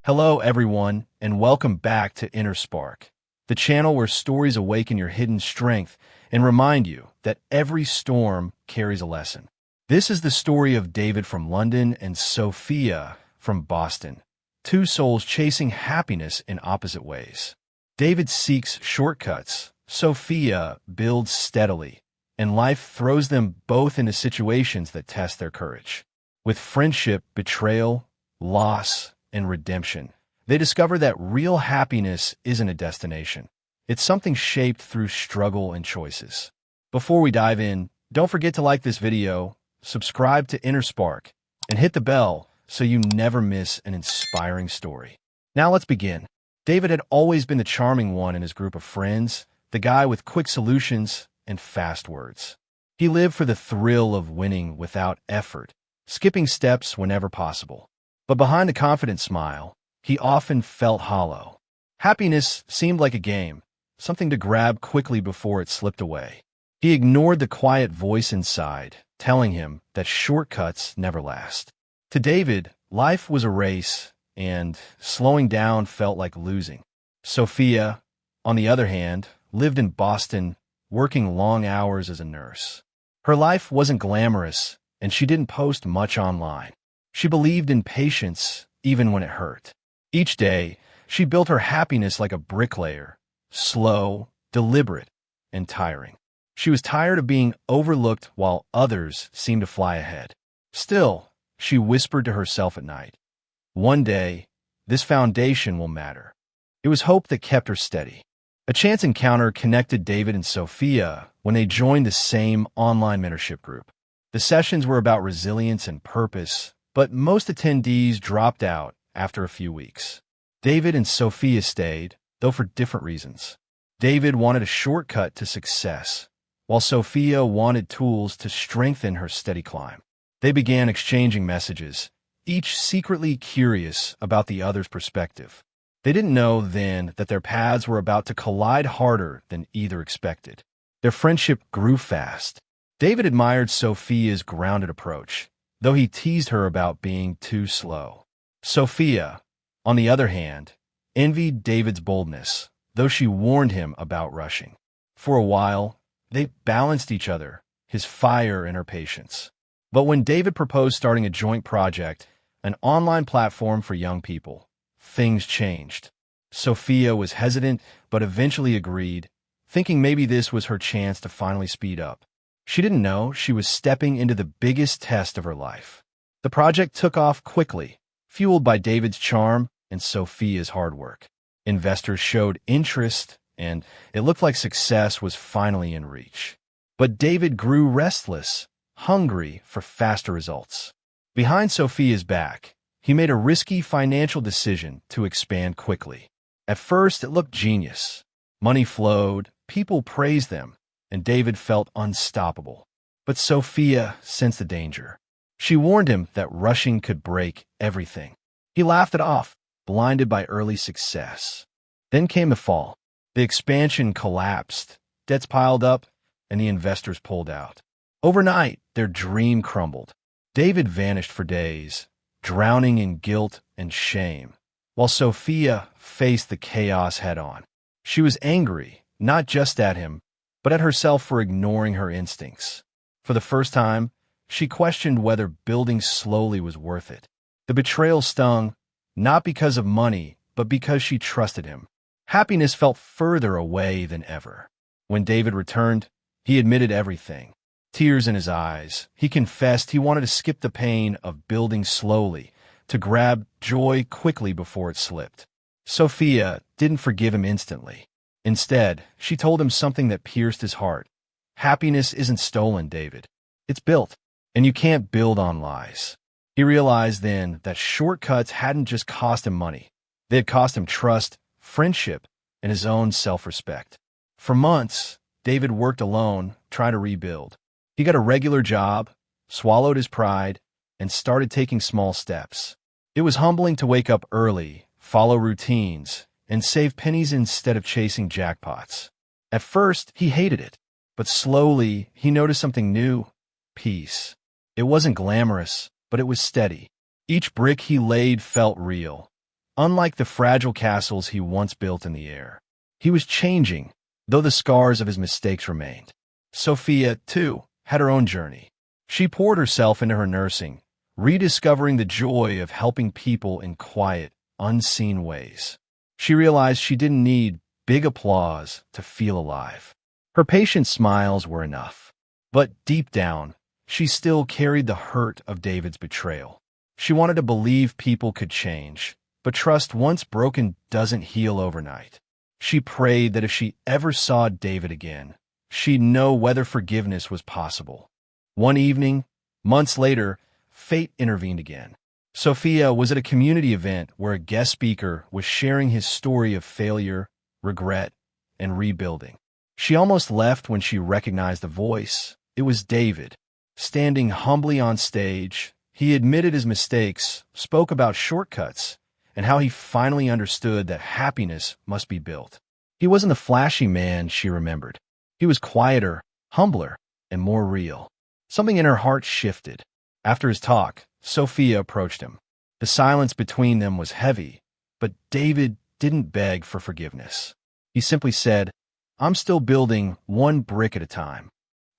Hello, everyone, and welcome back to Inner Spark, the channel where stories awaken your hidden strength and remind you that every storm carries a lesson. This is the story of David from London and Sophia from Boston, two souls chasing happiness in opposite ways. David seeks shortcuts, Sophia builds steadily, and life throws them both into situations that test their courage. With friendship, betrayal, loss, and redemption, they discover that real happiness isn't a destination. It's something shaped through struggle and choices. Before we dive in, don't forget to like this video, subscribe to Inner Spark, and hit the bell so you never miss an inspiring story. Now let's begin. David had always been the charming one in his group of friends, the guy with quick solutions and fast words. He lived for the thrill of winning without effort, skipping steps whenever possible. But behind the confident smile, he often felt hollow. Happiness seemed like a game, something to grab quickly before it slipped away. He ignored the quiet voice inside, telling him that shortcuts never last. To David, life was a race, and slowing down felt like losing. Sophia, on the other hand, lived in Boston, working long hours as a nurse. Her life wasn't glamorous, and she didn't post much online. She believed in patience even when it hurt. Each day, she built her happiness like a bricklayer, slow, deliberate, and tiring. She was tired of being overlooked while others seemed to fly ahead. Still, she whispered to herself at night, "One day, this foundation will matter." It was hope that kept her steady. A chance encounter connected David and Sophia when they joined the same online mentorship group. The sessions were about resilience and purpose, but most attendees dropped out after a few weeks. David and Sophia stayed, though for different reasons. David wanted a shortcut to success, while Sophia wanted tools to strengthen her steady climb. They began exchanging messages, each secretly curious about the other's perspective. They didn't know then that their paths were about to collide harder than either expected. Their friendship grew fast. David admired Sophia's grounded approach, though he teased her about being too slow. Sophia, on the other hand, envied David's boldness, though she warned him about rushing. For a while, they balanced each other, his fire and her patience. But when David proposed starting a joint project, an online platform for young people, things changed. Sophia was hesitant, but eventually agreed, thinking maybe this was her chance to finally speed up. She didn't know she was stepping into the biggest test of her life. The project took off quickly, fueled by David's charm and Sophia's hard work. Investors showed interest, and it looked like success was finally in reach. But David grew restless, hungry for faster results. Behind Sophia's back, he made a risky financial decision to expand quickly. At first, it looked genius. Money flowed, people praised them, and David felt unstoppable. But Sophia sensed the danger. She warned him that rushing could break everything. He laughed it off, blinded by early success. Then came the fall. The expansion collapsed, debts piled up, and the investors pulled out. Overnight, their dream crumbled. David vanished for days, drowning in guilt and shame, while Sophia faced the chaos head-on. She was angry, not just at him, but at herself for ignoring her instincts. For the first time, she questioned whether building slowly was worth it. The betrayal stung, not because of money, but because she trusted him. Happiness felt further away than ever. When David returned, he admitted everything. Tears in his eyes, he confessed he wanted to skip the pain of building slowly, to grab joy quickly before it slipped. Sophia didn't forgive him instantly. Instead, she told him something that pierced his heart. Happiness isn't stolen, David. It's built, and you can't build on lies. He realized then that shortcuts hadn't just cost him money. They had cost him trust, friendship, and his own self-respect. For months, David worked alone, trying to rebuild. He got a regular job, swallowed his pride, and started taking small steps. It was humbling to wake up early, follow routines, and save pennies instead of chasing jackpots. At first, he hated it, but slowly he noticed something new: peace. It wasn't glamorous, but it was steady. Each brick he laid felt real. unlike the fragile castles he once built in the air. He was changing, though the scars of his mistakes remained. Sophia, too, had her own journey. She poured herself into her nursing, rediscovering the joy of helping people in quiet, unseen ways. She realized she didn't need big applause to feel alive. Her patient smiles were enough. But deep down, she still carried the hurt of David's betrayal. She wanted to believe people could change, but trust once broken doesn't heal overnight. She prayed that if she ever saw David again, she'd know whether forgiveness was possible. One evening, months later, fate intervened again. Sophia was at a community event where a guest speaker was sharing his story of failure, regret, and rebuilding. She almost left when she recognized the voice. It was David. Standing humbly on stage, he admitted his mistakes, spoke about shortcuts, and how he finally understood that happiness must be built. He wasn't the flashy man she remembered. He was quieter, humbler, and more real. Something in her heart shifted. After his talk, Sophia approached him. The silence between them was heavy, but David didn't beg for forgiveness. He simply said, "I'm still building one brick at a time."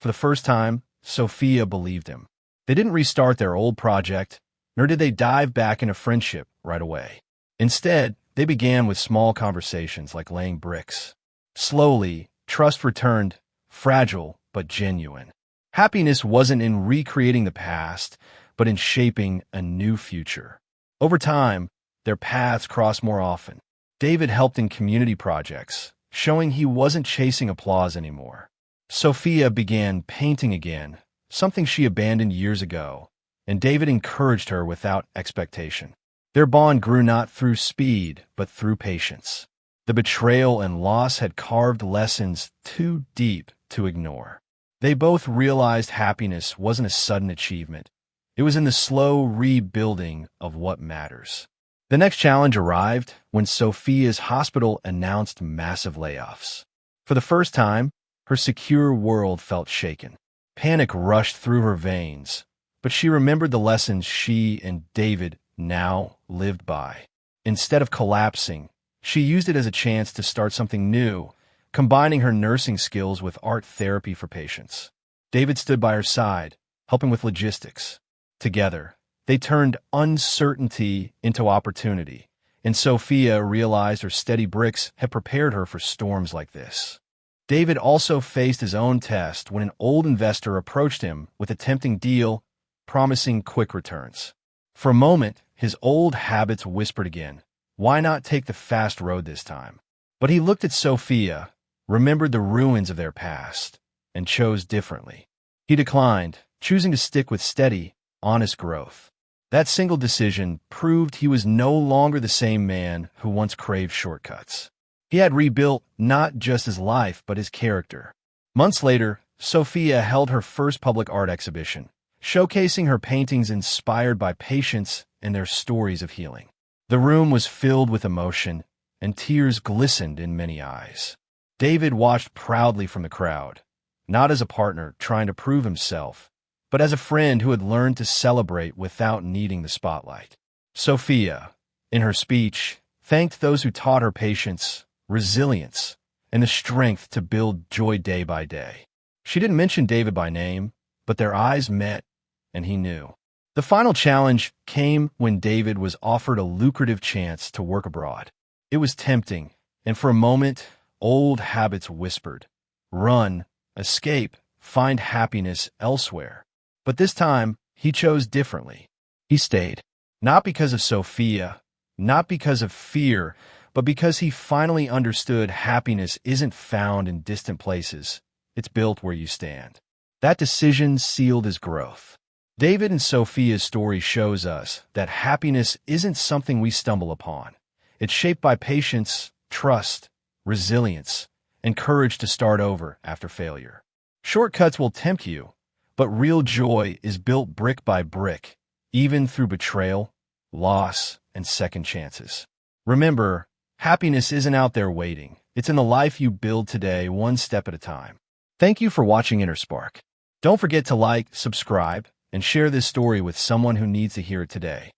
For the first time, Sophia believed him. They didn't restart their old project, nor did they dive back into friendship right away. Instead, they began with small conversations like laying bricks. Slowly, trust returned, fragile but genuine. Happiness wasn't in recreating the past, but in shaping a new future. Over time, their paths crossed more often. David helped in community projects, showing he wasn't chasing applause anymore. Sophia began painting again, something she abandoned years ago, and David encouraged her without expectation. Their bond grew not through speed, but through patience. The betrayal and loss had carved lessons too deep to ignore. They both realized happiness wasn't a sudden achievement. It was in the slow rebuilding of what matters. The next challenge arrived when Sophia's hospital announced massive layoffs. For the first time, her secure world felt shaken. Panic rushed through her veins, but she remembered the lessons she and David now lived by. Instead of collapsing, she used it as a chance to start something new, combining her nursing skills with art therapy for patients. David stood by her side, helping with logistics. Together, they turned uncertainty into opportunity, and Sophia realized her steady bricks had prepared her for storms like this. David also faced his own test when an old investor approached him with a tempting deal, promising quick returns. For a moment, his old habits whispered again, why not take the fast road this time? But he looked at Sophia, remembered the ruins of their past, and chose differently. He declined, choosing to stick with steady, honest growth. That single decision proved he was no longer the same man who once craved shortcuts. He had rebuilt not just his life, but his character. Months later, Sophia held her first public art exhibition, showcasing her paintings inspired by patients and their stories of healing. The room was filled with emotion, and tears glistened in many eyes. David watched proudly from the crowd, not as a partner trying to prove himself, but as a friend who had learned to celebrate without needing the spotlight. Sophia, in her speech, thanked those who taught her patience, resilience, and the strength to build joy day by day. She didn't mention David by name, but their eyes met, and he knew. The final challenge came when David was offered a lucrative chance to work abroad. It was tempting, and for a moment, old habits whispered, run, escape, find happiness elsewhere. But this time, he chose differently. He stayed, not because of Sophia, not because of fear, but because he finally understood happiness isn't found in distant places. It's built where you stand. That decision sealed his growth. David and Sophia's story shows us that happiness isn't something we stumble upon. It's shaped by patience, trust, resilience, and courage to start over after failure. Shortcuts will tempt you, but real joy is built brick by brick, even through betrayal, loss, and second chances. Remember, happiness isn't out there waiting. It's in the life you build today, one step at a time. Thank you for watching Inner Spark. Don't forget to like, subscribe, and share this story with someone who needs to hear it today.